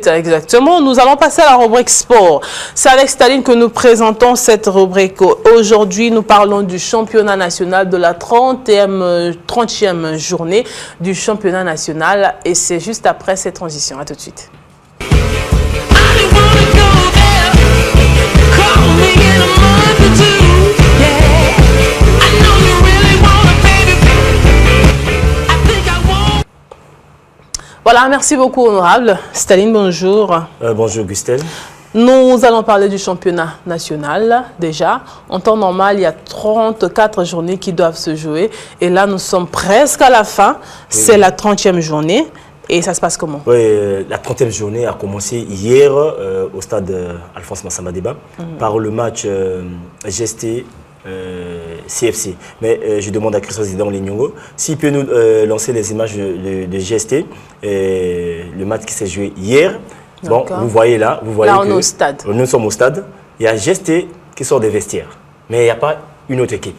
Exactement, nous allons passer à la rubrique sport. C'est avec Staline que nous présentons cette rubrique. Aujourd'hui, nous parlons du championnat national, de la 30e journée du championnat national. Et c'est juste après cette transition. À tout de suite. Voilà, merci beaucoup, honorable. Staline, bonjour. Bonjour, Gustel. Nous allons parler du championnat national, déjà. En temps normal, il y a 34 journées qui doivent se jouer. Et là, nous sommes presque à la fin. Oui. C'est la 30e journée. Et ça se passe comment? Oui, la 30e journée a commencé hier au stade Alphonse Massamba Déba par le match GST CFC. Mais je demande à Christophe Zidane Lignongo s'il peut nous lancer les images de GST, le match qui s'est joué hier. Bon, vous voyez là, vous voyez là, on est au stade. Nous sommes au stade. Il y a GST qui sort des vestiaires, mais il n'y a pas une autre équipe.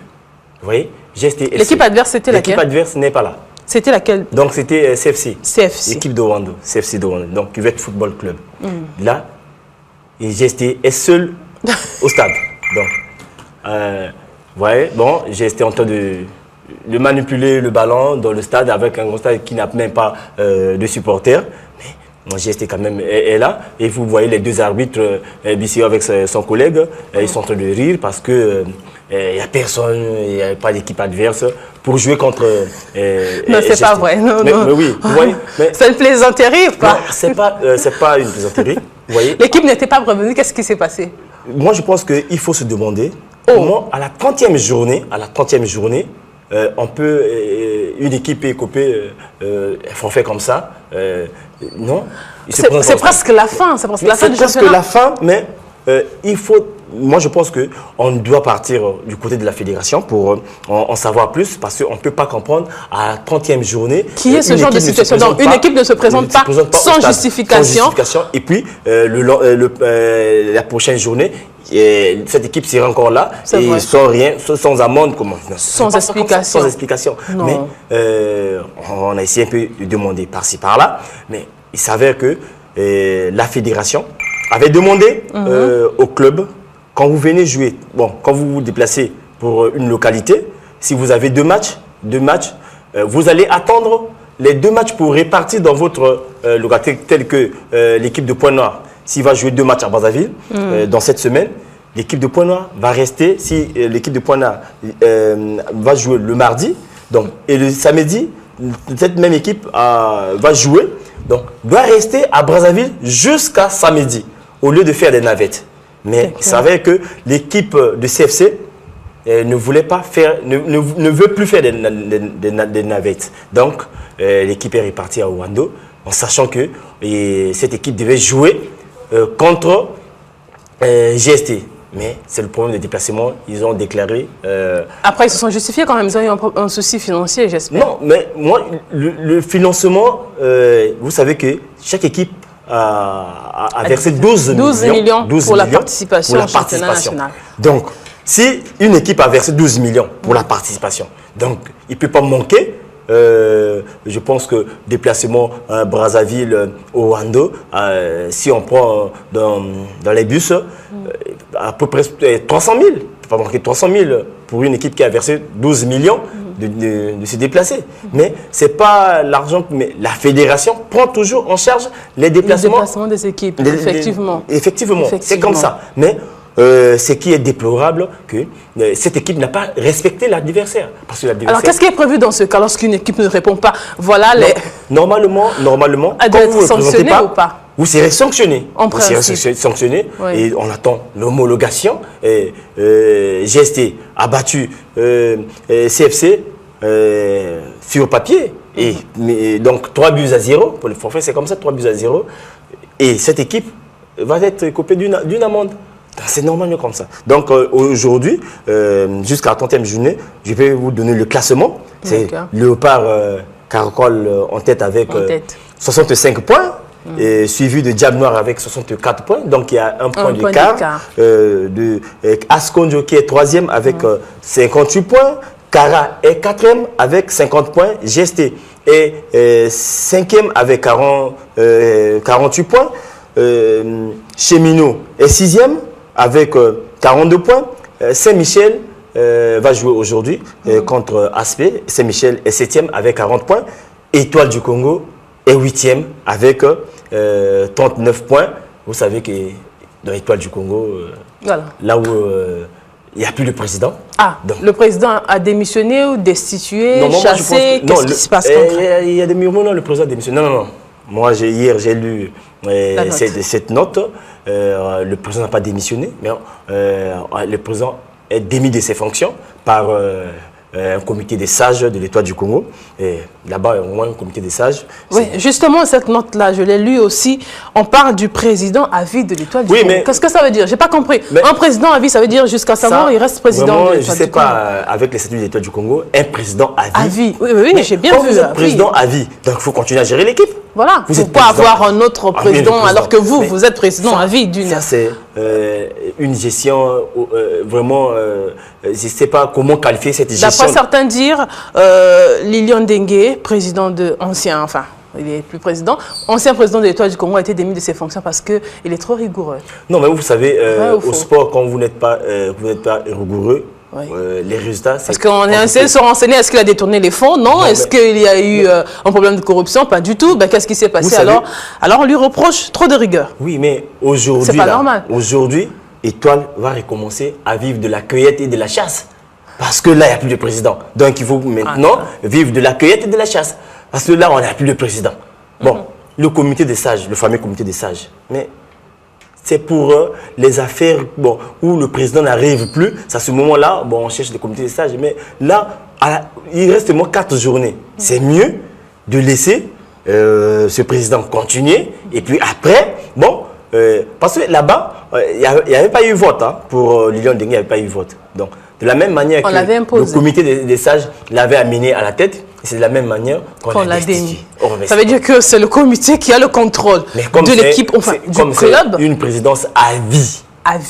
Vous voyez, GST. L'équipe adverse, c'était laquelle? L'équipe adverse n'est pas là. C'était laquelle? Donc c'était CFC. CFC. L'équipe de Rwanda, CFC de Rwanda. Donc Cuvette Football Club. Là, GST est seul au stade. Donc, vous voyez, bon, GST est en train de manipuler le ballon dans le stade avec un stade qui n'a même pas de supporters. Mais GST quand même est là. Et vous voyez les deux arbitres, BCO avec son collègue, ils sont en train de rire parce que il n'y a personne, il n'y a pas d'équipe adverse pour jouer contre. Non, c'est pas vrai. Non, mais, non. Mais oui, vous voyez. C'est une plaisanterie ou pas? C'est pas une plaisanterie. Vous voyez. L'équipe n'était pas revenue. Qu'est-ce qui s'est passé? Moi, je pense qu'il faut se demander comment, à la 30e journée, on peut, une équipe écopée, forfait comme ça. Non. C'est presque la fin. C'est presque la fin du championnat. C'est presque la fin, mais il faut. Moi, je pense qu'on doit partir du côté de la fédération pour en savoir plus, parce qu'on ne peut pas comprendre à la 30e journée. Qui est ce genre de situation? Donc, une équipe ne se présente pas sans justification. Et puis, la prochaine journée, cette équipe sera encore là, et sans rien, sans amende, sans explication. Sans explication. Non. Mais on a essayé un peu de demander par-ci, par-là, mais il s'avère que la fédération avait demandé au club, quand vous venez jouer, bon, quand vous vous déplacez pour une localité, si vous avez deux matchs, vous allez attendre les deux matchs pour répartir dans votre localité, tel que l'équipe de Pointe-Noire. S'il va jouer deux matchs à Brazzaville dans cette semaine, l'équipe de Pointe-Noire va rester, si l'équipe de Pointe-Noire va jouer le mardi, donc, et le samedi, cette même équipe va jouer, donc doit rester à Brazzaville jusqu'à samedi, au lieu de faire des navettes. Mais il savait que l'équipe de CFC ne voulait pas faire, ne veut plus faire des navettes. Donc, l'équipe est repartie à Rwanda en sachant que cette équipe devait jouer contre GST. Mais c'est le problème des déplacements. Ils ont déclaré... Après, ils se sont justifiés quand même. Ils ont eu un souci financier, j'espère. Non, mais moi, le financement, vous savez que chaque équipe a versé 12 millions pour la participation au championnat national. Donc, si une équipe a versé 12 millions pour la participation, donc il ne peut pas manquer, je pense que déplacement Brazzaville au Rwanda, si on prend dans les bus, à peu près 300 000, il ne peut pas manquer 300 000 pour une équipe qui a versé 12 millions. De se déplacer. Mais ce n'est pas l'argent, mais la fédération prend toujours en charge les déplacements. Les déplacements des équipes, effectivement. Effectivement, c'est comme ça. Mais ce qui est déplorable, que cette équipe n'a pas respecté l'adversaire. Alors, qu'est-ce qui est prévu dans ce cas lorsqu'une équipe ne répond pas? Voilà les... Normalement, elle doit être sanctionnée ou pas? Vous serez sanctionné. En principe. Vous serez sanctionné et on attend l'homologation. GST a battu CFC sur papier. Et donc 3-0 pour le forfait, c'est comme ça, 3-0. Et cette équipe va être coupée d'une amende. C'est normalement comme ça. Donc aujourd'hui, jusqu'à la 30e journée, je vais vous donner le classement. C'est Léopard Caracol en tête avec 65 points. Et suivi de Diable Noir avec 64 points. Donc il y a un point d'écart. Asconjo qui est troisième avec 58 points. Kara est 4e avec 50 points. GST est 5e avec 48 points. Cheminot est 6e avec 42 points. Saint-Michel va jouer aujourd'hui contre Aspect. Saint-Michel est 7e avec 40 points. Étoile du Congo est 8e avec 39 points. Vous savez que dans l'Étoile du Congo, voilà. Là où il n'y a plus de président. Ah, donc, le président a démissionné ou destitué, chassé? Qu'est-ce qui se passe? Il y a des murmures, non, le président a démissionné. Non. Moi, hier, j'ai lu cette note. Le président n'a pas démissionné, mais le président est démis de ses fonctions par un comité des sages de l'Étoile du Congo. Et là-bas, au moins un comité des sages. Oui, justement, cette note-là, je l'ai lue aussi. On parle du président à vie de l'Étoile du Congo. Qu'est-ce que ça veut dire? Je n'ai pas compris. Un président à vie, ça veut dire jusqu'à sa mort, il reste président de l'Étoile du Congo. Je ne sais pas, avec les statuts de l'Étoile du Congo, un président à vie. À vie, oui, j'ai bien vu. Vous êtes président à vie, donc il faut continuer à gérer l'équipe. Voilà, vous pourquoi avoir un autre président alors que vous êtes président à vie d'une... Ça, c'est une gestion vraiment... je ne sais pas comment qualifier cette gestion. D'après certains dire, Lilian Dengue, président de... Ancien, enfin, il est plus président. Ancien président de l'Étoile du Congo a été démis de ses fonctions parce qu'il est trop rigoureux. Non, mais vous savez, au sport, quand vous n'êtes pas rigoureux, oui. Les résultats... Parce qu'on est essayé de se renseigner, est-ce qu'il a détourné les fonds? Non. Est-ce qu'il y a eu un problème de corruption? Pas du tout. Ben, qu'est-ce qui s'est passé alors on lui reproche trop de rigueur. Oui, mais aujourd'hui... C'est pas normal. Aujourd'hui, Étoile va recommencer à vivre de la cueillette et de la chasse. Parce que là, il n'y a plus de président. Donc, il faut maintenant vivre de la cueillette et de la chasse. Parce que là, on n'a plus de président. Bon, le comité des sages, le fameux comité des sages, mais... c'est pour les affaires où le président n'arrive plus. C'est à ce moment-là, on cherche des comités de sages. Mais là, il reste moins 4 journées. C'est mieux de laisser ce président continuer. Et puis après, parce que là-bas, il n'y avait pas eu vote. Pour Lilian Dengue, il n'y avait pas eu vote. Donc, de la même manière que le comité des sages l'avait amené à la tête, c'est de la même manière qu'on l'a destitué. Ça veut dire que c'est le comité qui a le contrôle de l'équipe, enfin, du club. Une présidence à vie.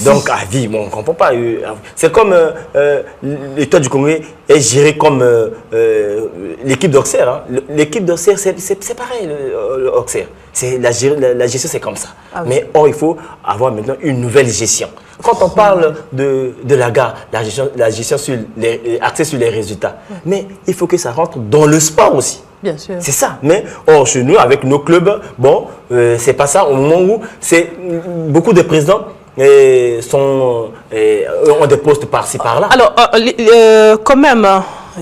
Donc à vie, on ne comprend pas. C'est comme l'État du Congo est géré comme l'équipe d'Auxerre. L'équipe d'Auxerre, c'est pareil, l'Auxerre. La gestion, c'est comme ça. Mais il faut avoir maintenant une nouvelle gestion. Quand on parle de la gare, la gestion axée sur les résultats, mais il faut que ça rentre dans le sport aussi. Bien sûr. C'est ça. Mais chez nous, avec nos clubs, c'est pas ça. Au moment où beaucoup de présidents ont des postes par-ci, par-là. Alors, quand même,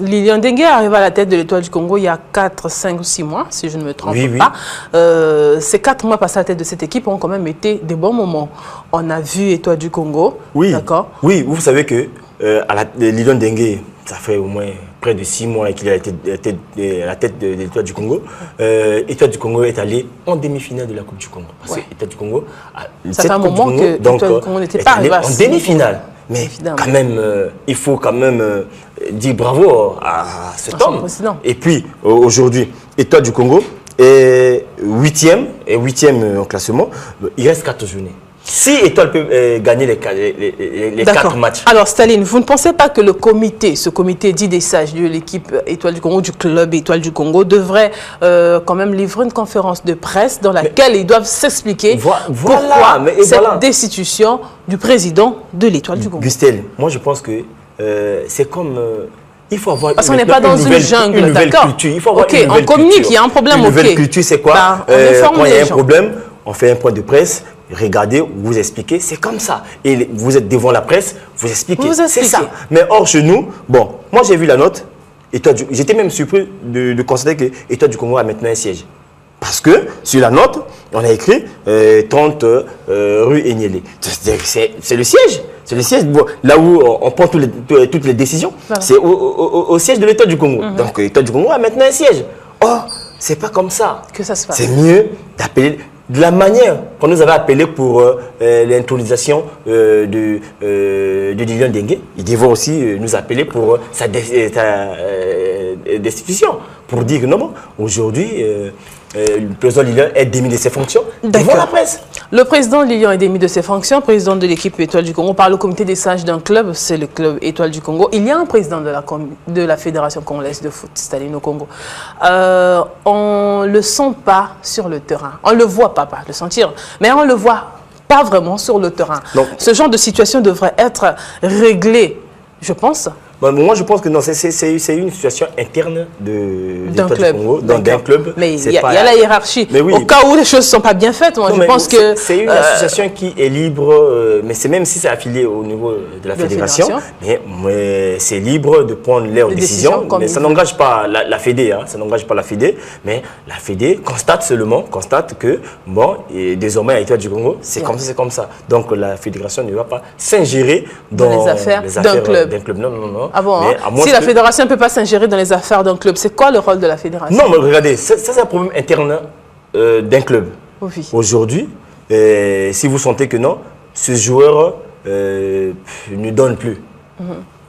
Lilian Dengue arrive à la tête de l'Étoile du Congo il y a 4, 5 ou 6 mois, si je ne me trompe pas. Ces 4 mois passés à la tête de cette équipe ont quand même été des bons moments. On a vu Étoile du Congo. Oui, d'accord. Oui, vous savez que Lilian Dengue, ça fait au moins près de 6 mois qu'il a été à la tête de l'Étoile du Congo. L'Étoile du Congo est allé en demi-finale de la Coupe du Congo. Parce que l'Étoile du Congo, ça fait un moment que l'Étoile du Congo n'était pas arrivé en demi-finale. Mais quand même, il faut quand même dire bravo à cet homme. Et puis, aujourd'hui, Étoile du Congo est 8e au classement. Il reste 4 journées. Si Étoile peut gagner les 4 matchs. Alors, Staline, vous ne pensez pas que ce comité dit des sages de l'équipe Étoile du Congo, du club Étoile du Congo, devrait quand même livrer une conférence de presse dans laquelle ils doivent s'expliquer pourquoi cette destitution du président de l'Étoile du Congo? Gustel, moi je pense que c'est comme... il faut avoir parce qu'on n'est pas dans une jungle, d'accord. Il faut avoir une nouvelle on communique, il y a un problème, Une nouvelle culture, c'est quoi? Quand il y a un problème, on fait un point de presse. Regardez, vous expliquez, c'est comme ça. Et vous êtes devant la presse, vous expliquez, c'est ça. Mais chez nous, moi j'ai vu la note, j'étais même surpris de constater que l'État du Congo a maintenant un siège. Parce que sur la note, on a écrit 30 rue Enyele. C'est le siège. C'est le siège là où on prend toutes les décisions. Voilà. C'est au siège de l'État du Congo. Donc l'État du Congo a maintenant un siège. C'est pas comme ça que ça se passe. C'est mieux d'appeler de la manière qu'on nous avait appelé pour l'intronisation de Lilian Dengue. Il devait aussi nous appeler pour sa destitution. Pour dire que non, aujourd'hui, le président Lilian est démis de ses fonctions devant la presse. Le président Lilian est démis de ses fonctions, président de l'équipe Étoile du Congo. On parle au comité des sages d'un club, c'est le club Étoile du Congo. Il y a un président de la Fédération congolaise de foot, Staline au Congo. On ne le sent pas sur le terrain. On ne le voit pas le sentir, mais on ne le voit pas vraiment sur le terrain. Donc, ce genre de situation devrait être réglé, je pense. Moi, je pense que non, c'est une situation interne d'un club. Mais il y a la hiérarchie. Mais oui. Au cas où les choses ne sont pas bien faites, moi, je pense que... C'est une association qui est libre, mais c'est même si c'est affilié au niveau de la fédération, mais c'est libre de prendre leurs décisions. Mais ça n'engage pas la Fédé, hein, ça n'engage pas la Fédé, mais la Fédé constate que, bon, et désormais à l'Étoile du Congo, c'est comme ça. Donc la fédération ne va pas s'ingérer dans les affaires d'un club. Non. Ah bon, si la fédération ne peut pas s'ingérer dans les affaires d'un club, c'est quoi le rôle de la fédération? Non, mais regardez, ça c'est un problème interne d'un club. Oui. Aujourd'hui, si vous sentez que non, ce joueur ne donne plus,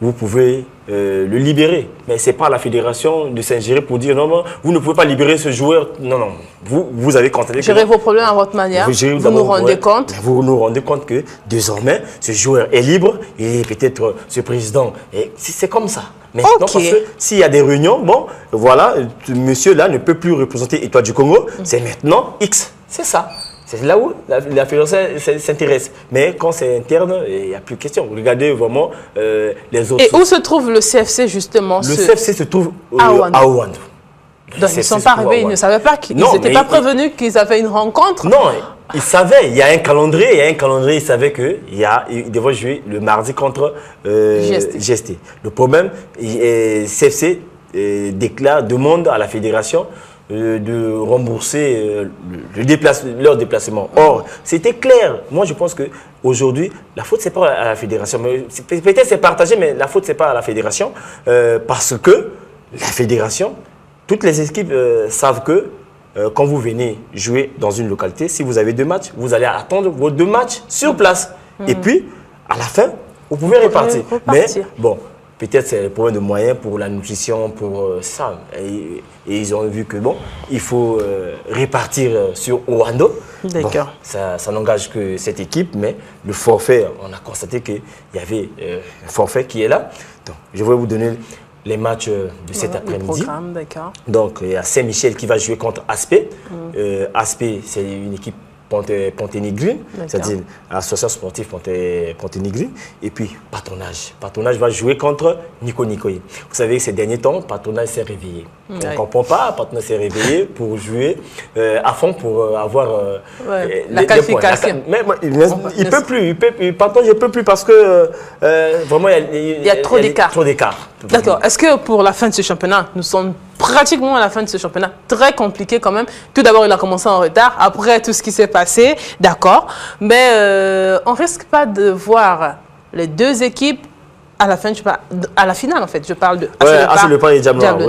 vous pouvez le libérer. Mais ce n'est pas à la fédération de s'ingérer pour dire non, vous ne pouvez pas libérer ce joueur. Non. Vous avez constaté que... Gérez vos problèmes à votre manière. Vous nous rendez compte. Vous nous rendez compte que désormais, ce joueur est libre et peut-être ce président. C'est comme ça. Mais non, parce que s'il y a des réunions, bon, voilà, monsieur-là ne peut plus représenter Étoile du Congo. C'est maintenant X. C'est ça. C'est là où la fédération s'intéresse. Mais quand c'est interne, il n'y a plus de question. Regardez vraiment les autres. Et où se trouve le CFC justement? Le CFC se trouve à Ouandou. Donc ils ne sont pas arrivés, ils ne savaient pas, ils n'étaient pas prévenus qu'ils avaient une rencontre? Non, ils savaient, il y a un calendrier, ils savaient qu'ils devaient jouer le mardi contre GST. Le problème, CFC demande à la fédération de rembourser leur déplacement. Or, c'était clair. Moi, je pense qu'aujourd'hui, la faute, ce n'est pas à la fédération. Peut-être c'est partagé, mais la faute, ce n'est pas à la fédération. Parce que la fédération, toutes les équipes savent que quand vous venez jouer dans une localité, si vous avez 2 matchs, vous allez attendre vos 2 matchs sur place. Et puis, à la fin, vous pouvez repartir. Mais bon, peut-être c'est le problème de moyens pour la nutrition, pour ça. Et ils ont vu que bon, il faut répartir sur Ouandou. D'accord. Bon, ça n'engage que cette équipe, mais le forfait, on a constaté qu'il y avait un forfait qui est là. Donc, je vais vous donner les matchs de cet après-midi. Donc, il y a Saint-Michel qui va jouer contre Aspé. Aspé, c'est une équipe Ponténigrine, c'est-à-dire l'association sportive Ponténigrine, et puis Patronage. Patronage va jouer contre Nico Nicoye. Vous savez que ces derniers temps, Patronage s'est réveillé. On ne comprend pas, Patronage s'est réveillé pour jouer à fond, pour avoir la qualification. Mais il ne peut plus, Patronage ne peut plus parce que vraiment il y a trop d'écart. D'accord. Est-ce que pour la fin de ce championnat, nous sommes pratiquement à la fin de ce championnat, très compliqué quand même. Tout d'abord, il a commencé en retard, après tout ce qui s'est passé, d'accord. Mais on ne risque pas de voir les 2 équipes à la fin, à la finale en fait. Je parle de Asselepar et Diable Noir.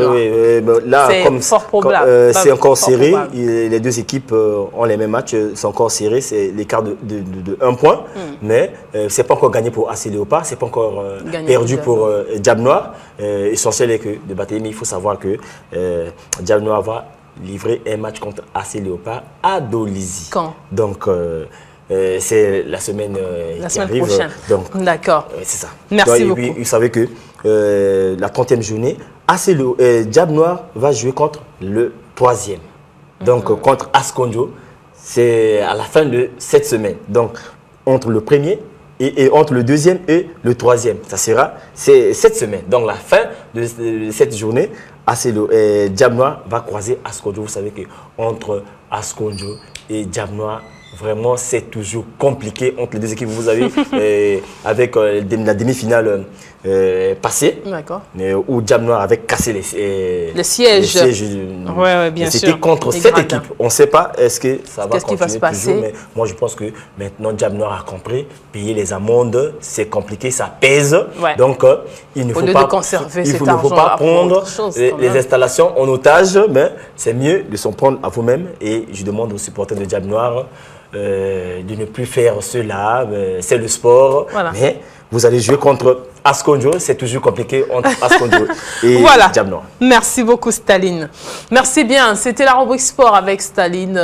Là, c'est fort probable. C'est encore serré. Les 2 équipes ont les mêmes matchs. C'est encore serré. C'est l'écart de 1 point. Mais ce n'est pas encore gagné pour AC Léopard. Ce n'est pas encore perdu pour Diable Noir. Essentiel est que de bataille. Mais il faut savoir que Diable Noir va livrer un match contre AC Léopard à Dolisie. Quand? Donc, c'est la semaine qui arrive. Prochaine. D'accord. C'est ça. Merci beaucoup. Et puis, vous savez que la 30e journée, Diable Noir va jouer contre le 3e. Donc, contre Asconjo, c'est à la fin de cette semaine. Donc, entre le 1er et entre le 2e et le 3e. Ça sera cette semaine. Donc, la fin de cette journée, Diable Noir va croiser Asconjo. Vous savez qu'entre Asconjo et Diable Noir, vraiment, c'est toujours compliqué entre les 2 équipes. Vous avez, avec la demi-finale passée, où Diable Noir avait cassé les sièges. Bien sûr. C'était contre cette équipe. On ne sait pas est-ce que ça va continuer toujours. Mais moi, je pense que maintenant, Diable Noir a compris. Payer les amendes, c'est compliqué, ça pèse. Donc, il ne faut pas prendre les installations en otage. Mais c'est mieux de s'en prendre à vous-même. Et je demande aux supporters de Diable Noir de ne plus faire cela, c'est le sport. Mais vous allez jouer contre Asconjo. C'est toujours compliqué entre Asconjo et voilà. Diable Noir. Merci beaucoup, Staline. Merci bien. C'était la rubrique sport avec Staline.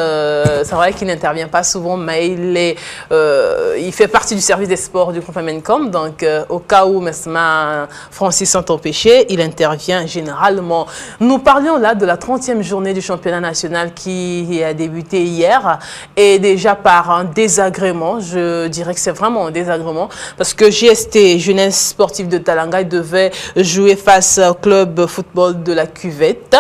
C'est vrai qu'il n'intervient pas souvent, mais il fait partie du service des sports du groupe Amencom. Donc, au cas où Mesma Francis sont empêchés, il intervient généralement. Nous parlions là de la 30e journée du championnat national qui a débuté hier. Et déjà par un désagrément, je dirais que c'est vraiment un désagrément, parce que JST, Jeunesse Sportive de Talanga, devait jouer face au club football de la Cuvette.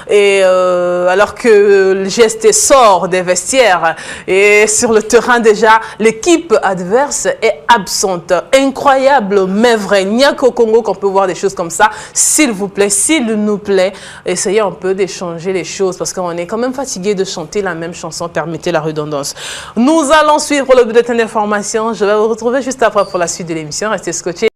Et alors que le GST sort des vestiaires et sur le terrain déjà, l'équipe adverse est absente. Incroyable, mais vrai. Il n'y a qu'au Congo qu'on peut voir des choses comme ça. S'il vous plaît, s'il nous plaît, essayez un peu d'échanger les choses parce qu'on est quand même fatigué de chanter la même chanson, permettez la redondance. Nous allons suivre le bulletin d'information. Je vais vous retrouver juste après pour la suite de l'émission. Restez scotchés.